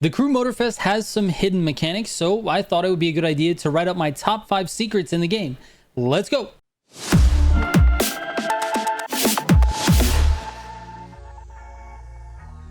The Crew Motorfest has some hidden mechanics, so I thought it would be a good idea to write up my top 5 secrets in the game. Let's go!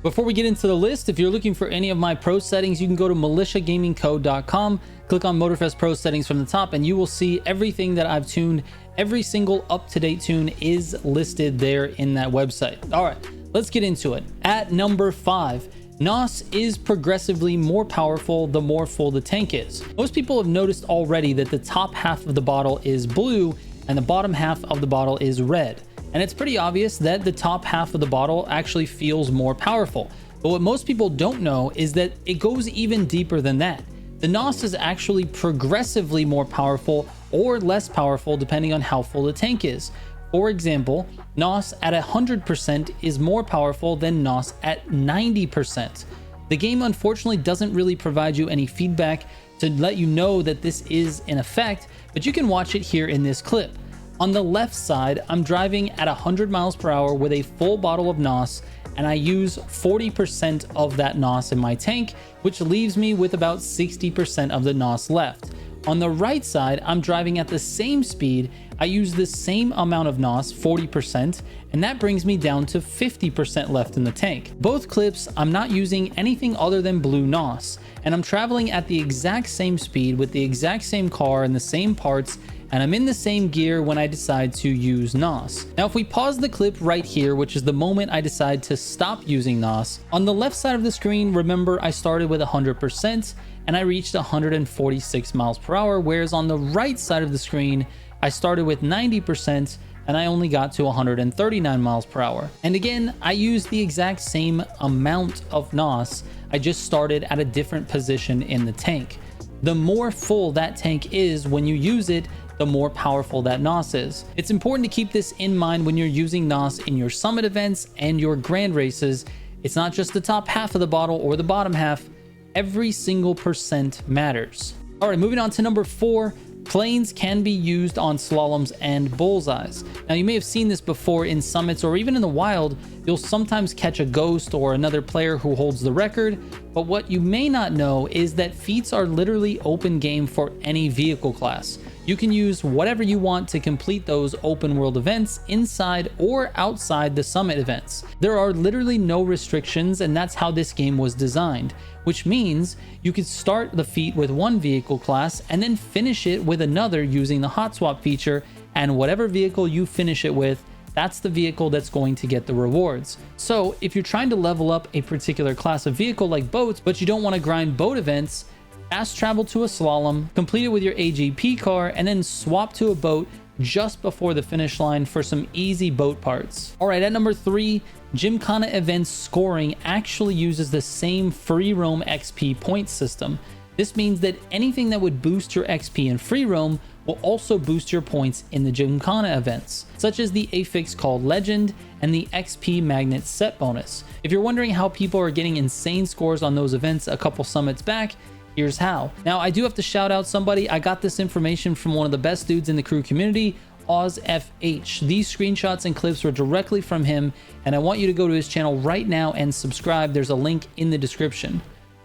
Before we get into the list, if you're looking for any of my pro settings, you can go to militiagamingco.com, click on Motorfest Pro settings from the top, and you will see everything that I've tuned. Every single up-to-date tune is listed there in that website. All right, let's get into it. At number 5, NOS is progressively more powerful the more full the tank is. Most people have noticed already that the top half of the bottle is blue and the bottom half of the bottle is red. And it's pretty obvious that the top half of the bottle actually feels more powerful. But what most people don't know is that it goes even deeper than that. The NOS is actually progressively more powerful or less powerful depending on how full the tank is. For example, NOS at 100% is more powerful than NOS at 90%. The game unfortunately doesn't really provide you any feedback to let you know that this is in effect, but you can watch it here in this clip. On the left side, I'm driving at 100 miles per hour with a full bottle of NOS, and I use 40% of that NOS in my tank, which leaves me with about 60% of the NOS left. On the right side, I'm driving at the same speed, I use the same amount of NOS, 40%, and that brings me down to 50% left in the tank. Both clips, I'm not using anything other than blue NOS, and I'm traveling at the exact same speed with the exact same car and the same parts, and I'm in the same gear when I decide to use NOS. Now, if we pause the clip right here, which is the moment I decide to stop using NOS, on the left side of the screen, remember I started with 100% and I reached 146 miles per hour, whereas on the right side of the screen, I started with 90% and I only got to 139 miles per hour. And again, I used the exact same amount of NOS, I just started at a different position in the tank. The more full that tank is when you use it, the more powerful that NOS is. It's important to keep this in mind when you're using NOS in your summit events and your grand races. It's not just the top half of the bottle or the bottom half. Every single percent matters. All right, moving on to number 4. Planes can be used on slaloms and bullseyes. Now, you may have seen this before in summits or even in the wild. You'll sometimes catch a ghost or another player who holds the record, but what you may not know is that feats are literally open game for any vehicle class. You can use whatever you want to complete those open world events inside or outside the summit events. There are literally no restrictions, and that's how this game was designed, which means you could start the feat with one vehicle class and then finish it with another using the hot swap feature, and whatever vehicle you finish it with, that's the vehicle that's going to get the rewards. So if you're trying to level up a particular class of vehicle like boats, but you don't want to grind boat events, fast travel to a slalom, complete it with your AGP car, and then swap to a boat just before the finish line for some easy boat parts. All right, at number 3, Gymkhana events scoring actually uses the same free roam XP point system. This means that anything that would boost your XP in free roam will also boost your points in the Gymkhana events, such as the affix called Legend and the XP Magnet set bonus. If you're wondering how people are getting insane scores on those events a couple summits back, here's how. Now, I do have to shout out somebody. I got this information from one of the best dudes in the crew community, OzFH. These screenshots and clips were directly from him, and I want you to go to his channel right now and subscribe. There's a link in the description.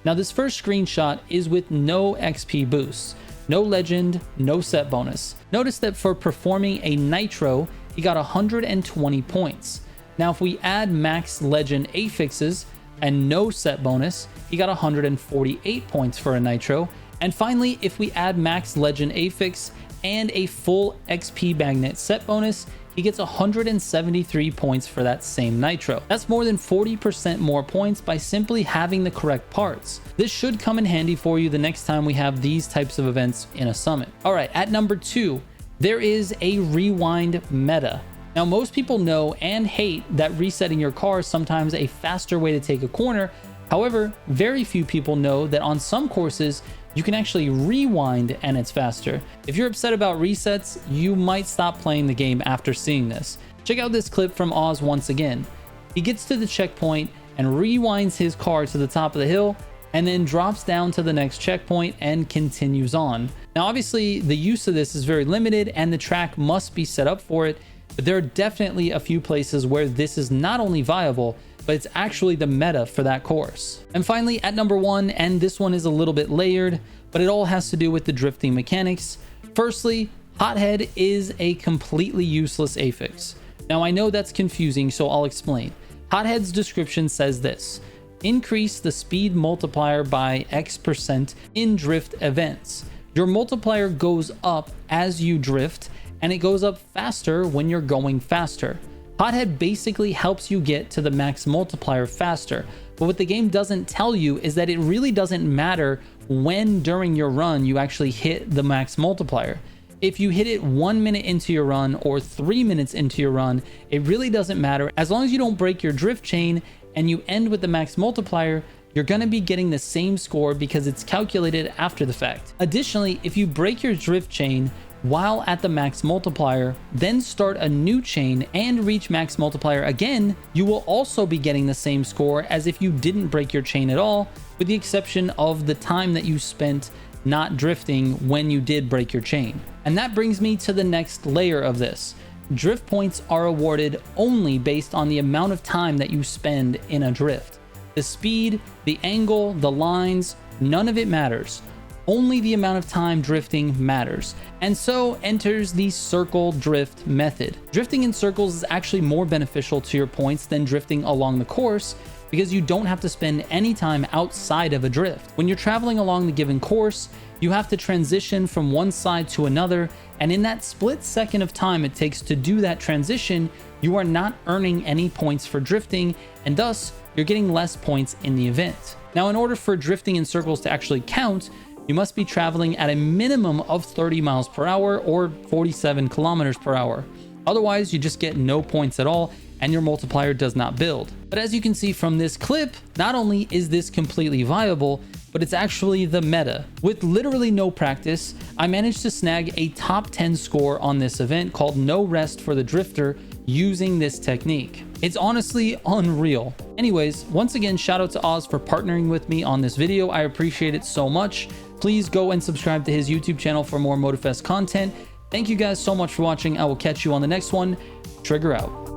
Now, this first screenshot is with no XP boosts, no legend, no set bonus. Notice that for performing a nitro, he got 120 points. Now, if we add max legend affixes and no set bonus, he got 148 points for a nitro. And finally, if we add max legend affix and a full XP magnet set bonus, he gets 173 points for that same nitro. That's more than 40% more points by simply having the correct parts. This should come in handy for you the next time we have these types of events in a summit. All right, at number 2, there is a rewind meta. Now, most people know and hate that resetting your car is sometimes a faster way to take a corner. However, very few people know that on some courses, you can actually rewind and it's faster. If you're upset about resets, you might stop playing the game after seeing this. Check out this clip from Oz once again. He gets to the checkpoint and rewinds his car to the top of the hill and then drops down to the next checkpoint and continues on. Now, obviously, the use of this is very limited and the track must be set up for it, but there are definitely a few places where this is not only viable, but it's actually the meta for that course. And finally, at number 1, and this one is a little bit layered, but it all has to do with the drifting mechanics. Firstly, Hothead is a completely useless affix. Now I know that's confusing, so I'll explain. Hothead's description says this: increase the speed multiplier by X% in drift events. Your multiplier goes up as you drift, and it goes up faster when you're going faster. Hothead basically helps you get to the max multiplier faster, but what the game doesn't tell you is that it really doesn't matter when during your run you actually hit the max multiplier. If you hit it 1 minute into your run or 3 minutes into your run, it really doesn't matter. As long as you don't break your drift chain and you end with the max multiplier, you're going to be getting the same score because it's calculated after the fact. Additionally, if you break your drift chain while at the max multiplier, then start a new chain and reach max multiplier again, you will also be getting the same score as if you didn't break your chain at all, with the exception of the time that you spent not drifting when you did break your chain. And that brings me to the next layer of this. Drift points are awarded only based on the amount of time that you spend in a drift. The speed, the angle, the lines, none of it matters. Only the amount of time drifting matters. And so enters the circle drift method. Drifting in circles is actually more beneficial to your points than drifting along the course, because you don't have to spend any time outside of a drift. When you're traveling along the given course, you have to transition from one side to another, and in that split second of time it takes to do that transition, you are not earning any points for drifting, and thus you're getting less points in the event. Now, in order for drifting in circles to actually count, you must be traveling at a minimum of 30 miles per hour or 47 kilometers per hour. Otherwise, you just get no points at all, and your multiplier does not build. But as you can see from this clip, not only is this completely viable, but it's actually the meta. With literally no practice, I managed to snag a top 10 score on this event called No Rest for the Drifter using this technique. It's honestly unreal. Anyways, once again, shout out to Oz for partnering with me on this video. I appreciate it so much. Please go and subscribe to his YouTube channel for more Motorfest content. Thank you guys so much for watching. I will catch you on the next one. Trigger out.